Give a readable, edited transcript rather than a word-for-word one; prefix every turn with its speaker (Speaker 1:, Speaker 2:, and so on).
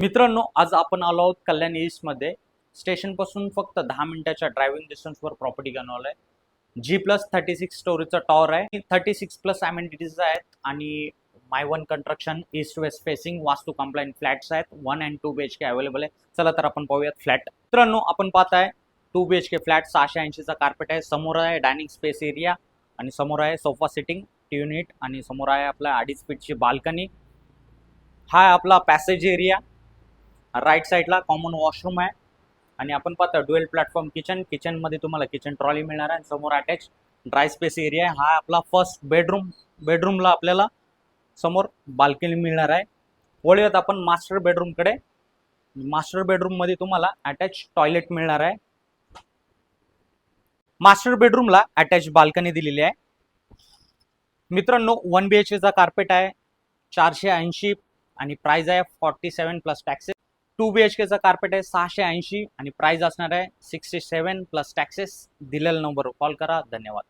Speaker 1: मित्रांनो, आज आपण आलो आहोत कल्याण ईस्ट मध्ये. स्टेशन पासून फक्त 10 मिनिटाच्या ड्रायव्हिंग डिस्टन्सवर प्रॉपर्टी घेऊन आहे. G+36 स्टोरीचा टॉवर आहे. 36+ अमेनिटीज आहेत आणि my one construction east west facing vastu compliant flats आहेत. 1 and 2 BHK अवेलेबल आहे. चला तर आपण पाहूयात फ्लॅट. मित्रांनो, आपण पाहताय 2 BHK फ्लॅट 680 चा कार्पेट आहे. समोर आहे डायनिंग स्पेस एरिया आणि समोर आहे सोफा सिटिंग युनिट आणि समोर आहे आपला 2.5 फीटची बाल्कनी. हा आहे आपला पॅसेज एरिया. राईट साईडला कॉमन वॉशरूम आहे आणि आपण पाहता ड्युएल प्लॅटफॉर्म किचन मध्ये तुम्हाला किचन ट्रॉली मिळणार आहे. समोर अटॅच ड्राय स्पेस एरिया आहे. हा आपला फर्स्ट बेडरूमला आपल्याला समोर बाल्कनी मिळणार आहे. वळूयात आपण मास्टर बेडरूम कडे. मास्टर बेडरूम मध्ये तुम्हाला अटॅच टॉयलेट मिळणार आहे. मास्टर बेडरूमला अटॅच बाल्कनी दिलेली आहे. मित्रांनो, 1 BHK चा कार्पेट आहे 480 आणि प्राइस आहे 47+ टॅक्सेस. 2 BHK चा कार्पेट आहे 680 आणि प्राइस असणार आहे 67+ टॅक्सेस. दिलेल्या नंबरवर कॉल करा. धन्यवाद.